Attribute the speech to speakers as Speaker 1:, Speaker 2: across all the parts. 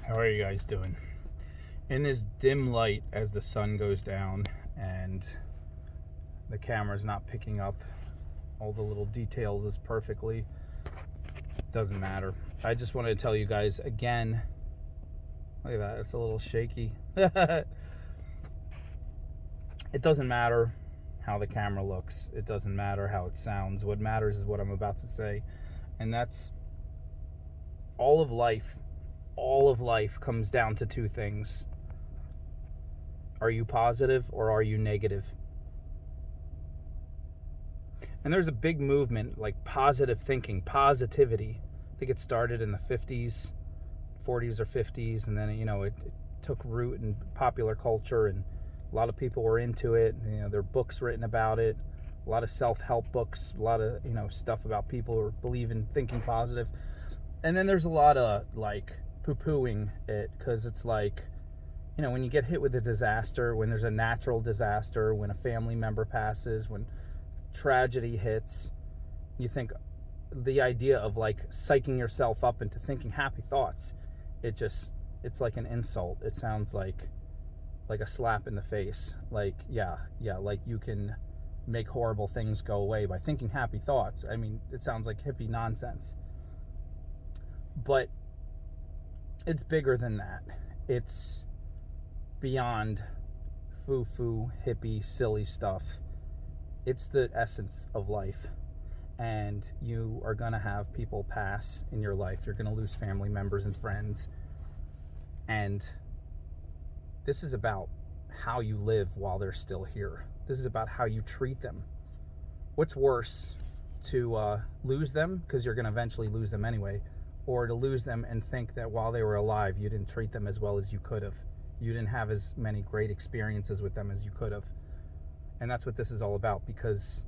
Speaker 1: How are you guys doing? In this dim light as the sun goes down and the camera's not picking up all the little details as perfectly, doesn't matter. I just wanted to tell you guys again, look at that, it's a little shaky. It doesn't matter how the camera looks. It doesn't matter how it sounds. What matters is what I'm about to say. And that's all of life. All of life comes down to two things. Are you positive or are you negative? And there's a big movement like positive thinking, positivity. I think it started in the 50s, 40s or 50s, and then it took root in popular culture, and a lot of people were into it. There are books written about it, a lot of self-help books, a lot of stuff about people who believe in thinking positive. And then there's a lot of like poo-pooing it, because it's like, when you get hit with a disaster, when there's a natural disaster, when a family member passes, when tragedy hits, you think the idea of like psyching yourself up into thinking happy thoughts, it's like an insult. It sounds like a slap in the face. Like, yeah, like you can make horrible things go away by thinking happy thoughts. I mean, it sounds like hippie nonsense. But it's bigger than that. It's beyond foo-foo, hippie, silly stuff. It's the essence of life. And you are going to have people pass in your life. You're going to lose family members and friends. And this is about how you live while they're still here. This is about how you treat them. What's worse, to lose them, because you're going to eventually lose them anyway, or to lose them and think that while they were alive, you didn't treat them as well as you could have. You didn't have as many great experiences with them as you could have. And that's what this is all about, because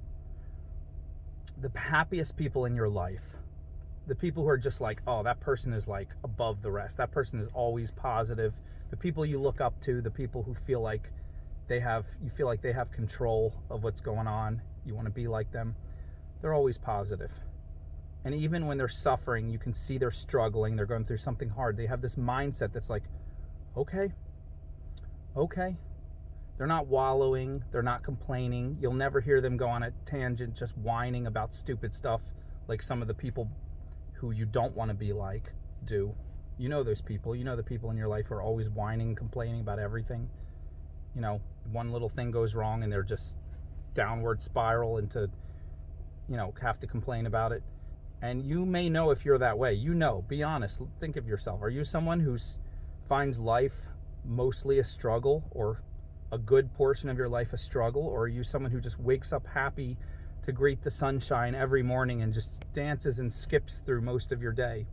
Speaker 1: the happiest people in your life, the people who are just like, oh, that person is like above the rest, that person is always positive, the people you look up to, the people who feel like you feel like they have control of what's going on, you want to be like them, they're always positive. And even when they're suffering, you can see they're struggling, they're going through something hard, they have this mindset that's like, okay. They're not wallowing, they're not complaining. You'll never hear them go on a tangent just whining about stupid stuff like some of the people who you don't want to be like do. You know those people. The people in your life who are always whining, complaining about everything. One little thing goes wrong and they're just downward spiral into, have to complain about it. And you may know if you're that way. Be honest, think of yourself. Are you someone who finds life mostly a struggle, or a good portion of your life a struggle? Or are you someone who just wakes up happy to greet the sunshine every morning and just dances and skips through most of your day?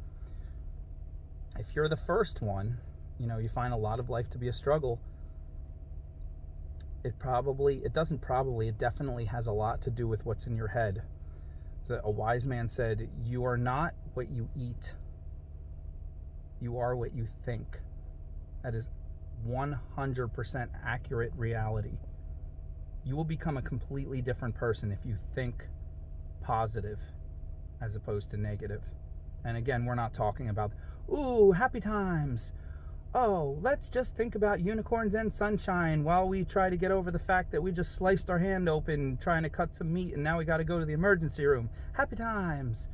Speaker 1: If you're the first one, you find a lot of life to be a struggle, it definitely has a lot to do with what's in your head. So a wise man said, you are not what you eat, you are what you think. That is 100% accurate reality. You will become a completely different person if you think positive as opposed to negative. And again, we're not talking about, ooh, happy times. Oh, let's just think about unicorns and sunshine while we try to get over the fact that we just sliced our hand open trying to cut some meat and now we got to go to the emergency room. Happy times.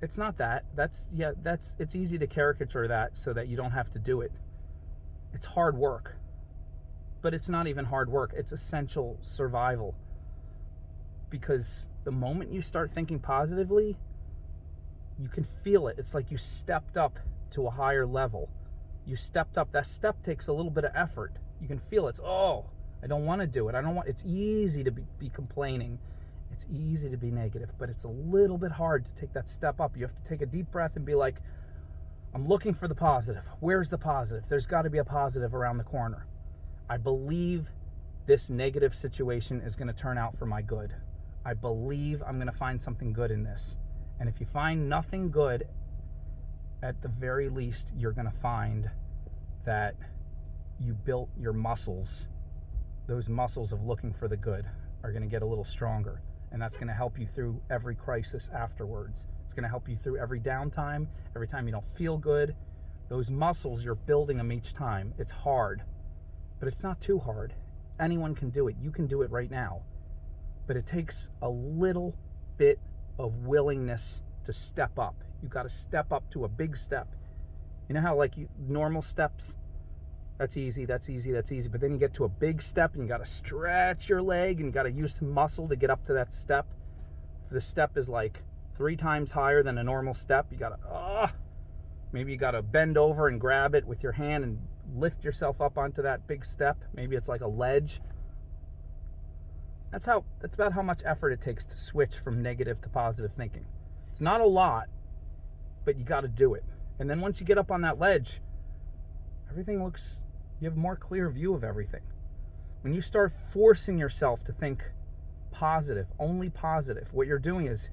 Speaker 1: It's not that. It's easy to caricature that so that you don't have to do it. It's hard work, but it's not even hard work. It's essential survival, because the moment you start thinking positively, you can feel it. It's like you stepped up to a higher level. You stepped up. That step takes a little bit of effort. You can feel it. I don't want to do it. It's easy to be complaining. It's easy to be negative, but it's a little bit hard to take that step up. You have to take a deep breath and be like, I'm looking for the positive. Where's the positive? There's got to be a positive around the corner. I believe this negative situation is going to turn out for my good. I believe I'm going to find something good in this. And if you find nothing good, at the very least, you're going to find that you built your muscles. Those muscles of looking for the good are going to get a little stronger. And that's going to help you through every crisis afterwards. It's going to help you through every downtime, every time you don't feel good. Those muscles, you're building them each time. It's hard, but it's not too hard. Anyone can do it. You can do it right now. But it takes a little bit of willingness to step up. You got to step up to a big step. You know how normal steps, that's easy. But then you get to a big step and you got to stretch your leg and you got to use some muscle to get up to that step. If the step is like 3 times higher than a normal step, you got to, maybe you got to bend over and grab it with your hand and lift yourself up onto that big step. Maybe it's like a ledge. That's about how much effort it takes to switch from negative to positive thinking. It's not a lot, but you got to do it. And then once you get up on that ledge, you have a more clear view of everything. When you start forcing yourself to think positive, only positive, what you're doing is,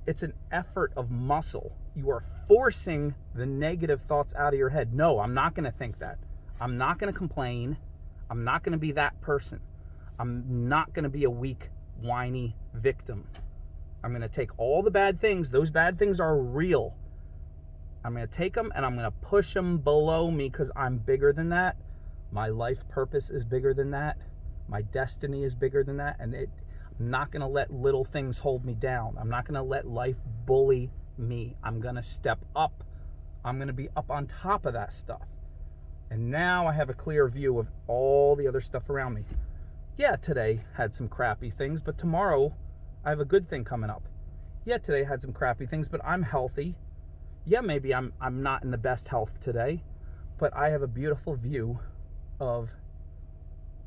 Speaker 1: it's an effort of muscle. You are forcing the negative thoughts out of your head. No, I'm not going to think that. I'm not going to complain. I'm not going to be that person. I'm not going to be a weak, whiny victim. I'm going to take all the bad things. Those bad things are real. I'm going to take them and I'm going to push them below me because I'm bigger than that. My life purpose is bigger than that. My destiny is bigger than that. And I'm not going to let little things hold me down. I'm not going to let life bully me. I'm going to step up. I'm going to be up on top of that stuff. And now I have a clear view of all the other stuff around me. Yeah, today had some crappy things, but tomorrow I have a good thing coming up. Yeah, today had some crappy things, but I'm healthy. Yeah, maybe I'm not in the best health today, but I have a beautiful view of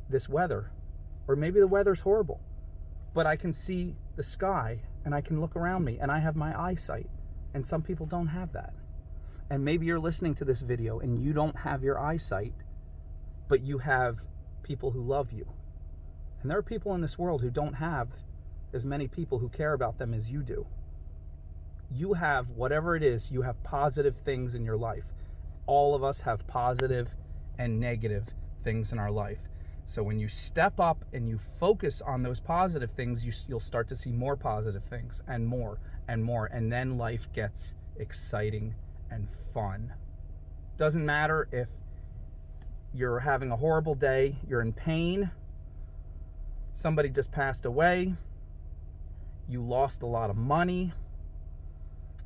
Speaker 1: this weather. Or maybe the weather's horrible, but I can see the sky and I can look around me and I have my eyesight, and some people don't have that. And maybe you're listening to this video and you don't have your eyesight, but you have people who love you. And there are people in this world who don't have as many people who care about them as you do. You have, whatever it is, you have positive things in your life. All of us have positive and negative things in our life. So when you step up and you focus on those positive things, you'll start to see more positive things and more and more. And then life gets exciting and fun. Doesn't matter if you're having a horrible day, you're in pain, somebody just passed away, you lost a lot of money,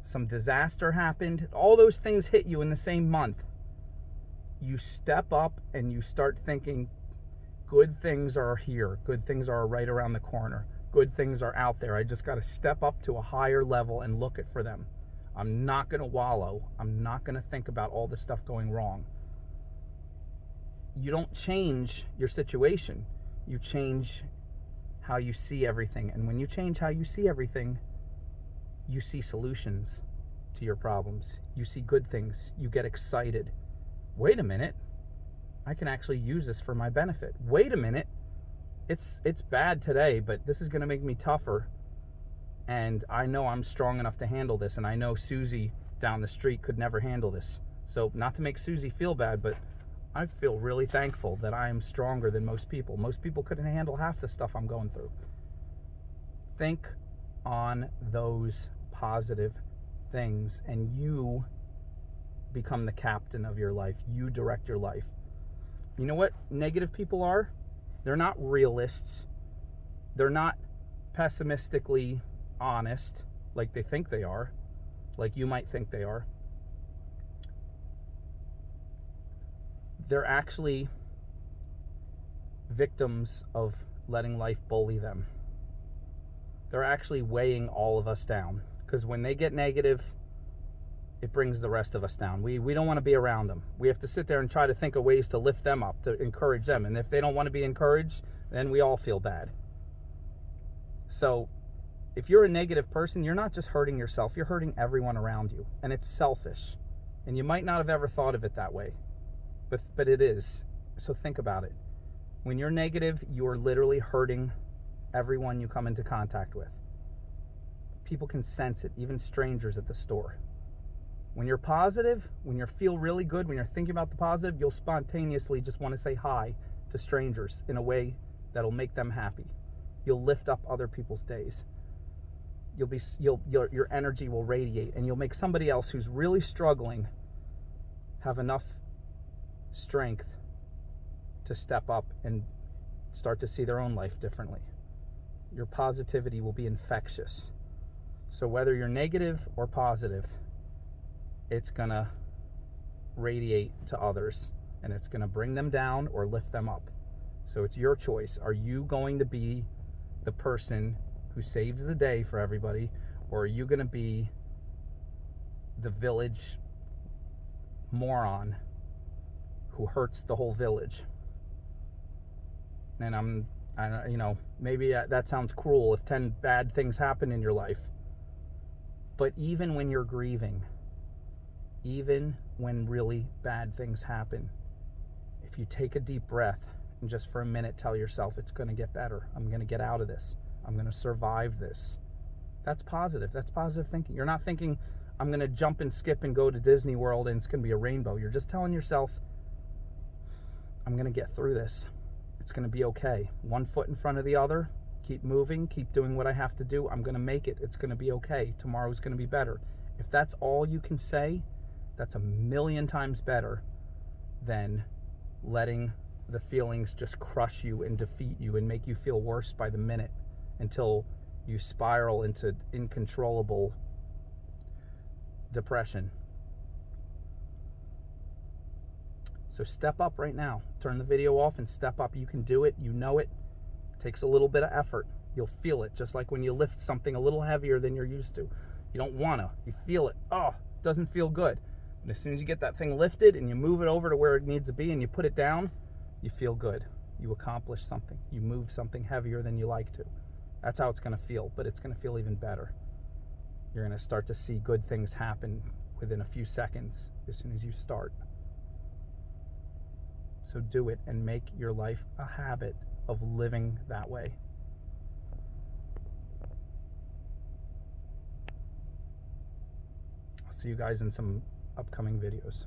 Speaker 1: some disaster happened, all those things hit you in the same month. You step up and you start thinking, good things are here, good things are right around the corner, good things are out there. I just got to step up to a higher level and look for them. I'm not going to wallow. I'm not going to think about all the stuff going wrong. You don't change your situation. You change how you see everything. And when you change how you see everything, you see solutions to your problems. You see good things. You get excited. Wait a minute. I can actually use this for my benefit. Wait a minute. It's bad today, but this is going to make me tougher. And I know I'm strong enough to handle this. And I know Susie down the street could never handle this. So not to make Susie feel bad, but I feel really thankful that I am stronger than most people. Most people couldn't handle half the stuff I'm going through. Think on those positive things and you become the captain of your life. You direct your life. You know what negative people are? They're not realists. They're not pessimistically honest like they think they are, like you might think they are. They're actually victims of letting life bully them. They're actually weighing all of us down, because when they get negative, it brings the rest of us down. We don't want to be around them. We have to sit there and try to think of ways to lift them up, to encourage them. And if they don't want to be encouraged, then we all feel bad. So if you're a negative person, you're not just hurting yourself, you're hurting everyone around you. And it's selfish. And you might not have ever thought of it that way, but it is. So think about it. When you're negative, you are literally hurting everyone you come into contact with. People can sense it, even strangers at the store. When you're positive, when you feel really good, when you're thinking about the positive, you'll spontaneously just want to say hi to strangers in a way that'll make them happy. You'll lift up other people's days. Your energy will radiate, and you'll make somebody else who's really struggling have enough strength to step up and start to see their own life differently. Your positivity will be infectious. So whether you're negative or positive, it's going to radiate to others, and it's going to bring them down or lift them up. So it's your choice. Are you going to be the person who saves the day for everybody, or are you going to be the village moron who hurts the whole village? And maybe that sounds cruel if 10 bad things happen in your life. But even when you're grieving, even when really bad things happen, if you take a deep breath and just for a minute tell yourself, it's going to get better. I'm going to get out of this. I'm going to survive this. That's positive. That's positive thinking. You're not thinking, I'm going to jump and skip and go to Disney World and it's going to be a rainbow. You're just telling yourself, I'm going to get through this. It's going to be okay. One foot in front of the other. Keep moving. Keep doing what I have to do. I'm going to make it. It's going to be okay. Tomorrow's going to be better. If that's all you can say, that's 1,000,000 times better than letting the feelings just crush you and defeat you and make you feel worse by the minute until you spiral into uncontrollable depression. So step up right now. Turn the video off and step up. You can do it. You know it. It takes a little bit of effort. You'll feel it, just like when you lift something a little heavier than you're used to. You don't want to. You feel it. Oh, it doesn't feel good. But as soon as you get that thing lifted and you move it over to where it needs to be and you put it down, you feel good. You accomplish something. You move something heavier than you like to. That's how it's going to feel, but it's going to feel even better. You're going to start to see good things happen within a few seconds as soon as you start. So do it and make your life a habit of living that way. I'll see you guys in some upcoming videos.